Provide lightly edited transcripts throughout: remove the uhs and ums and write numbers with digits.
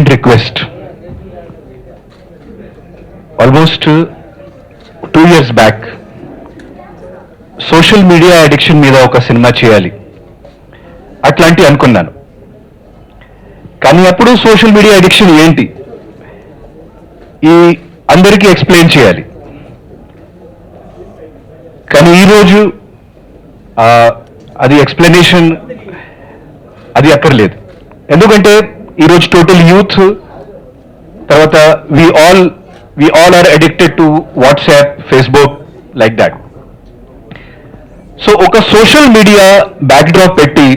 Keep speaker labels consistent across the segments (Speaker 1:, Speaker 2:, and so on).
Speaker 1: urgent request. Almost 2 years back, social media addiction మీద ఒక cinema చేయాలి అట్లాంటి అనుకున్నాను. కానీ అప్పుడు సోషల్ మీడియా అడిక్షన్ ఏంటి ఈ అందరికీ ఎక్స్ప్లెయిన్ చేయాలి. కానీ ఈరోజు అది ఎక్స్ప్లెనేషన్ అది అక్కర్లేదు. ఎందుకంటే ఈరోజు టోటల్ యూత్ తర్వాత we all are addicted to WhatsApp, Facebook like that. So ఒక సోషల్ మీడియా బ్యాక్డ్రాప్ పెట్టి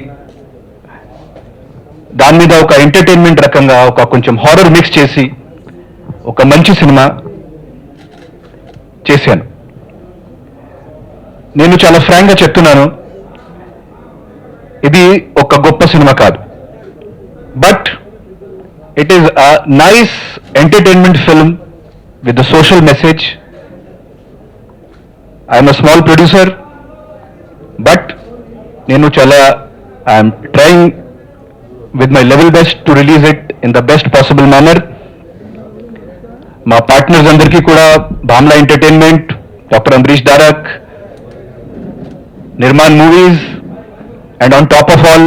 Speaker 1: దాని మీద ఒక ఎంటర్టైన్మెంట్ రకంగా ఒక కొంచెం హారర్ మిక్స్ చేసి ఒక మంచి సినిమా చేశాను. నేను చాలా ఫ్రాంక్గా చెప్తున్నాను, ఇది ఒక గొప్ప సినిమా కాదు, but it is a nice entertainment film with the social message. I'm a small producer, but నేను చాలా I'm trying with my level best to release it in the best possible manner. మా partners అందరికీ కూడా Bhamla entertainment, doctor Ambarish Darak, Nirman movies and on top of all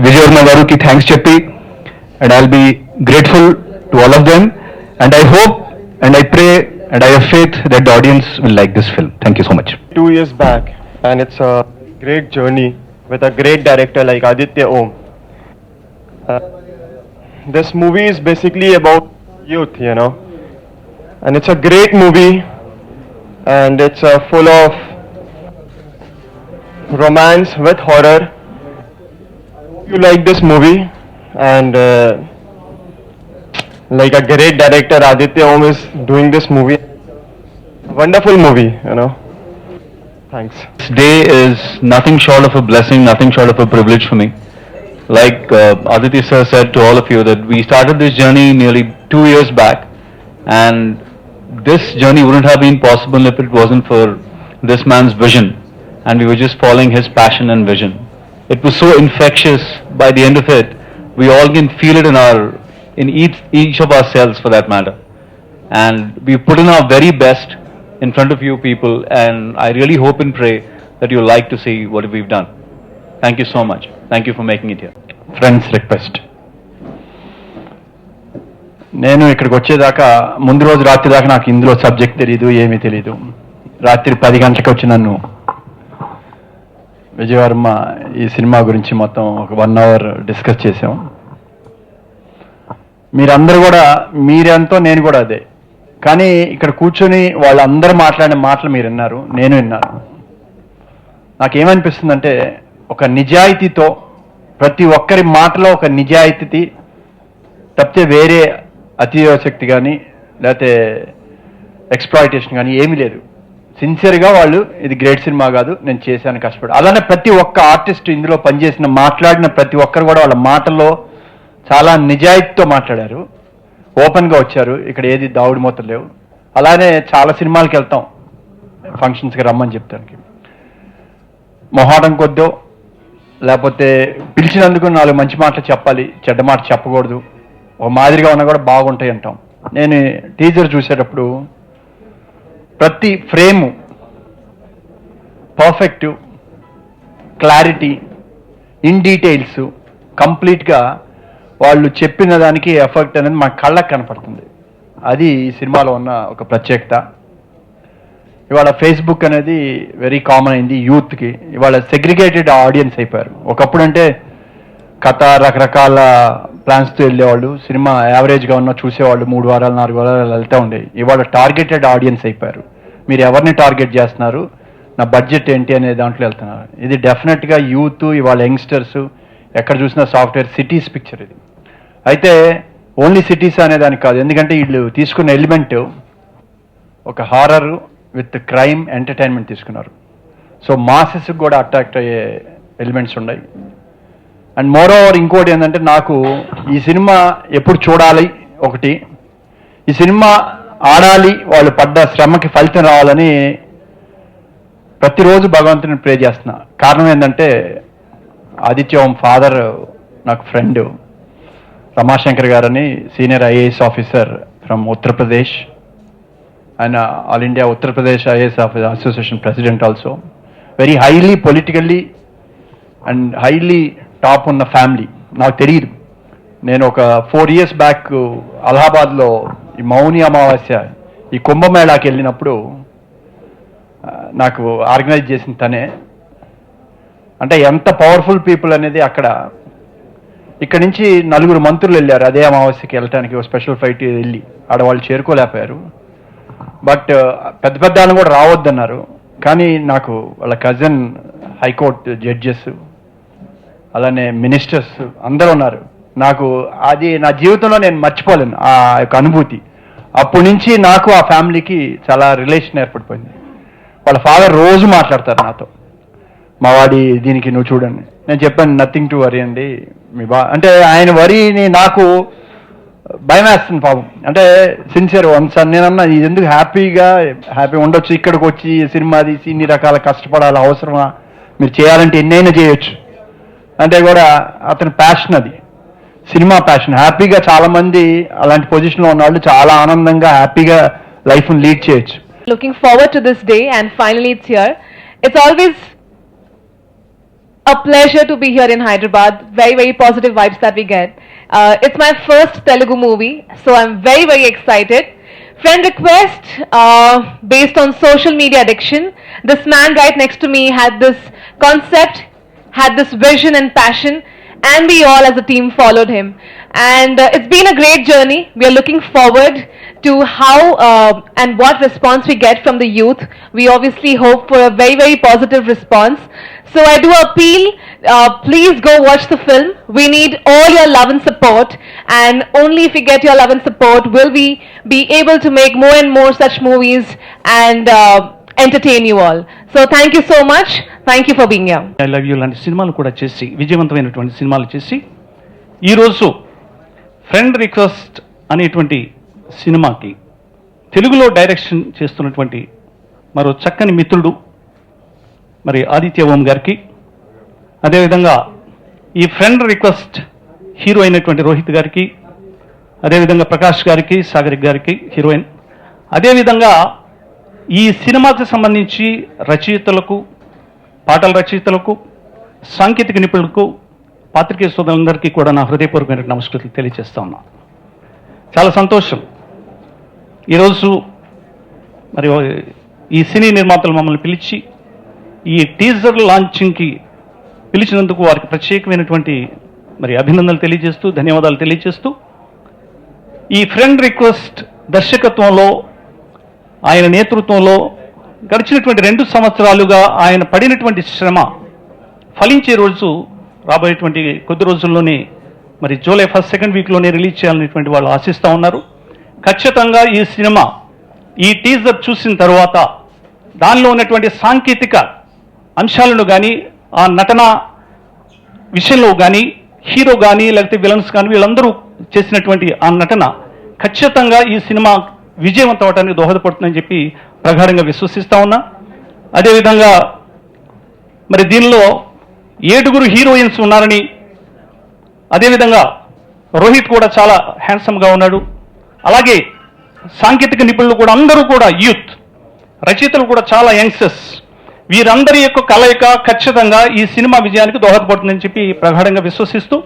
Speaker 1: Vijay Varma గారికి thanks చెప్పి, and I'll be grateful to all of them and I hope and I pray and I have faith that the audience will like this film. Thank you so much.
Speaker 2: 2 years back and it's a great journey with a great director like Aditya Om. This movie is basically about youth, you know, and it's a great movie and it's full of romance with horror. You like this movie and like a great director Aditya Om is doing this movie. Wonderful movie, you know. Thanks.
Speaker 1: This day is nothing short of a blessing, nothing short of a privilege for me. Like Aditya sir said to all of you that we started this journey nearly 2 years back, and this journey wouldn't have been possible if it wasn't for this man's vision, and we were just following his passion and vision. It was so infectious. By the end of it, we all can feel it in each of ourselves for that matter, and we put in our very best in front of you people, and I really hope and pray that you like to see what we've done. Thank you so much. Thank you for making it here.
Speaker 3: Friends request, నేను ఇక్కడికి వచ్చేదాకా ముందు రోజు రాత్రి దాకా నాకు ఇందులో subject తెలియదు, ఏమీ తెలియదు. రాత్రి 10 గంటలకు వచ్చి నన్ను విజయవర్మ ఈ సినిమా గురించి మొత్తం ఒక 1 hour డిస్కస్ చేసాం. మీరందరూ కూడా మీరెంతో నేను కూడా అదే, కానీ ఇక్కడ కూర్చొని వాళ్ళందరూ మాట్లాడిన మాటలు మీరు విన్నారు, నేను విన్నాను. నాకేమనిపిస్తుందంటే ఒక నిజాయితీతో, ప్రతి ఒక్కరి మాటలో ఒక నిజాయితీ తప్పితే వేరే అతిశక్తి కానీ లేకపోతే ఎక్స్ప్లాయిటేషన్ కానీ ఏమీ లేదు. సిన్సియర్గా వాళ్ళు ఇది గ్రేట్ సినిమా కాదు, నేను చేశాను కష్టపడి. అలానే ప్రతి ఒక్క ఆర్టిస్ట్ ఇందులో పనిచేసిన మాట్లాడిన ప్రతి ఒక్కరు కూడా వాళ్ళ మాటల్లో చాలా నిజాయితీతో మాట్లాడారు, ఓపెన్గా వచ్చారు. ఇక్కడ ఏది దావుడు మూతలు లేవు. అలానే చాలా సినిమాలకు వెళ్తాం, ఫంక్షన్స్కి రమ్మని చెప్తానికి మొహాటం కొద్దో లేకపోతే పిలిచినందుకు 4 మంచి మాటలు చెప్పాలి, చెడ్డ మాట చెప్పకూడదు, ఒక మాదిరిగా ఉన్నా కూడా బాగుంటాయి అంటాం. నేను టీజర్ చూసేటప్పుడు ప్రతి frame perfect, clarity, in details కంప్లీట్గా వాళ్ళు చెప్పిన దానికి ఎఫెక్ట్ అనేది మన కళ్ళకు కనపడుతుంది. అది ఈ సినిమాలో ఉన్న ఒక ప్రత్యేకత. ఇవాళ ఫేస్బుక్ అనేది వెరీ కామన్ అయింది యూత్కి. ఇవాళ సెగ్రిగేటెడ్ ఆడియన్స్ అయిపోయారు. ఒకప్పుడు అంటే కథ రకరకాల ప్లాన్స్తో వెళ్ళేవాళ్ళు, సినిమా యావరేజ్గా ఉన్న చూసేవాళ్ళు, 3 వారాలు 4 వారాలు వెళ్తూ ఉండేవి. ఇవాళ టార్గెటెడ్ ఆడియన్స్ అయిపోయారు. మీరు ఎవరిని టార్గెట్ చేస్తున్నారు, నా బడ్జెట్ ఏంటి అనే దాంట్లో వెళ్తున్నారు. ఇది డెఫినెట్గా యూత్, ఇవాళ యంగ్స్టర్స్ ఎక్కడ చూసినా సాఫ్ట్వేర్ సిటీస్ పిక్చర్ ఇది. అయితే ఓన్లీ సిటీస్ అనేదానికి కాదు, ఎందుకంటే వీళ్ళు తీసుకున్న ఎలిమెంట్ ఒక హారర్ విత్ క్రైమ్ ఎంటర్టైన్మెంట్ తీసుకున్నారు. సో మాసెస్కి కూడా అట్రాక్ట్ అయ్యే ఎలిమెంట్స్ ఉన్నాయి. అండ్ మోర్ ఓవర్ ఇంకోటి ఏంటంటే, నాకు ఈ సినిమా ఎప్పుడు చూడాలి, ఒకటి ఈ సినిమా ఆడాలి, వాళ్ళు పడ్డ శ్రమకి ఫలితం రావాలని ప్రతిరోజు భగవంతుని ప్రే చేస్తున్నా. కారణం ఏంటంటే ఆదిత్య ఓం ఫాదర్ నాకు ఫ్రెండ్. రమాశంకర్ గారని senior IAS officer from Uttar Pradesh. ఆయన all India Uttar Pradesh IAS association president also. Very highly politically and highly top ఉన్న ఫ్యామిలీ. నాకు తెలియదు, నేను ఒక 4 years బ్యాక్ అలహాబాద్లో ఈ మౌని అమావాస్య ఈ కుంభమేళాకి వెళ్ళినప్పుడు నాకు ఆర్గనైజ్ చేసిన తనే. అంటే ఎంత పవర్ఫుల్ పీపుల్ అనేది అక్కడ. ఇక్కడి నుంచి 4 మంత్రులు వెళ్ళారు అదే అమావాస్యకి వెళ్ళటానికి, ఒక స్పెషల్ ఫ్లైట్ వెళ్ళి ఆడవాళ్ళు చేరుకోలేకపోయారు. బట్ పెద్ద పెద్ద వాళ్ళు కూడా రావద్దన్నారు. కానీ నాకు వాళ్ళ కజిన్ హైకోర్టు జడ్జెస్, అలానే మినిస్టర్స్ అందరూ ఉన్నారు. నాకు అది నా జీవితంలో నేను మర్చిపోలేను ఆ యొక్క అనుభూతి. అప్పటి నుంచి నాకు ఆ ఫ్యామిలీకి చాలా రిలేషన్ ఏర్పడిపోయింది. వాళ్ళ ఫాదర్ రోజు మాట్లాడతారు నాతో, మా వాడి దీనికి నువ్వు చూడండి. నేను చెప్పాను నథింగ్ టు వరీ అండి, మీ అంటే ఆయన వరీని నాకు భయం వేస్తుంది పాపం. అంటే సిన్సియర్ వన్స్ నేనన్నా ఇది ఎందుకు హ్యాపీ ఉండొచ్చు, ఇక్కడికి వచ్చి సినిమా తీసి ఇన్ని రకాల కష్టపడాలి అవసరమా, మీరు చేయాలంటే ఎన్నైనా చేయొచ్చు అంటే కూడా అతని ప్యాషన్, అది సినిమా ప్యాషన్. హ్యాపీగా చాలా మంది అలాంటి పొజిషన్లో ఉన్న వాళ్ళు చాలా ఆనందంగా హ్యాపీగా లైఫ్ని లీడ్ చేయొచ్చు.
Speaker 4: Looking forward to this day and finally it's here. It's always a pleasure to be here in Hyderabad. Very, very positive vibes that we get. It's my first Telugu movie, so I'm very, very excited. Friend request, based on social media addiction. This man right next to me had this concept, had this vision and passion, and we all as a team followed him. And it's been a great journey. We are looking forward to how and what response we get from the youth. We obviously hope for a very, very positive response. So I do appeal, please go watch the film. We need all your love and support, and only if we get your love and support will we be able to make more and more such movies and entertain you all. So thank you so much. Thank you for being here.
Speaker 5: I love you లాంటి సినిమాలు కూడా చేసి విజయవంతమైనటువంటి సినిమాలు చేసి ఈరోజు friend request అనేటువంటి సినిమాకి తెలుగులో డైరెక్షన్ చేస్తున్నటువంటి మరో చక్కని మిత్రుడు మరి ఆదిత్య ఓం గారికి, అదేవిధంగా ఈ ఫ్రెండ్ రిక్వెస్ట్ హీరో అయినటువంటి రోహిత్ గారికి, అదేవిధంగా ప్రకాష్ గారికి, సాగరిక్ గారికి హీరోయిన్, అదేవిధంగా ఈ సినిమాకి సంబంధించి రచయితలకు, పాటల రచయితలకు, సాంకేతిక నిపుణులకు, పాత్రికేయ సోదరులందరికీ కూడా నా హృదయపూర్వకమైన నమస్కృతులు తెలియజేస్తా ఉన్నా. చాలా సంతోషం ఈరోజు మరి ఈ సినీ నిర్మాతలు మమ్మల్ని పిలిచి ఈ టీజర్ లాంచింగ్కి పిలిచినందుకు వారికి ప్రత్యేకమైనటువంటి మరి అభినందనలు తెలియజేస్తూ, ధన్యవాదాలు తెలియజేస్తూ, ఈ ఫ్రెండ్ రిక్వెస్ట్ దర్శకత్వంలో ఆయన నేతృత్వంలో గడిచినటువంటి 2 సంవత్సరాలుగా ఆయన పడినటువంటి శ్రమ ఫలించే రోజు రాబోయేటువంటి కొద్ది రోజుల్లోనే మరి జూలై 1st, 2nd వీక్లోనే రిలీజ్ చేయాలనేటువంటి వాళ్ళు ఆశిస్తూ ఉన్నారు. ఖచ్చితంగా ఈ సినిమా ఈ టీజర్ చూసిన తర్వాత దానిలో ఉన్నటువంటి సాంకేతిక అంశాలను కానీ, ఆ నటన విషయంలో కానీ, హీరో కానీ లేకపోతే విలన్స్ కానీ వీళ్ళందరూ చేసినటువంటి ఆ నటన ఖచ్చితంగా ఈ సినిమా విజయవంతం అవడానికి దోహదపడుతుందని చెప్పి ప్రగాఢంగా విశ్వసిస్తా ఉన్నా. అదేవిధంగా మరి దీనిలో 7 హీరోయిన్స్ ఉన్నారని, అదేవిధంగా రోహిత్ కూడా చాలా హ్యాండ్సమ్గా ఉన్నాడు. అలాగే సాంకేతిక నిపుణులు కూడా అందరూ కూడా యూత్, రచయితలు కూడా చాలా యంగ్స్టర్స్. వీరందరి యొక్క కలయిక ఖచ్చితంగా ఈ సినిమా విజయానికి దోహదపడుతుందని చెప్పి ప్రగాఢంగా విశ్వసిస్తూ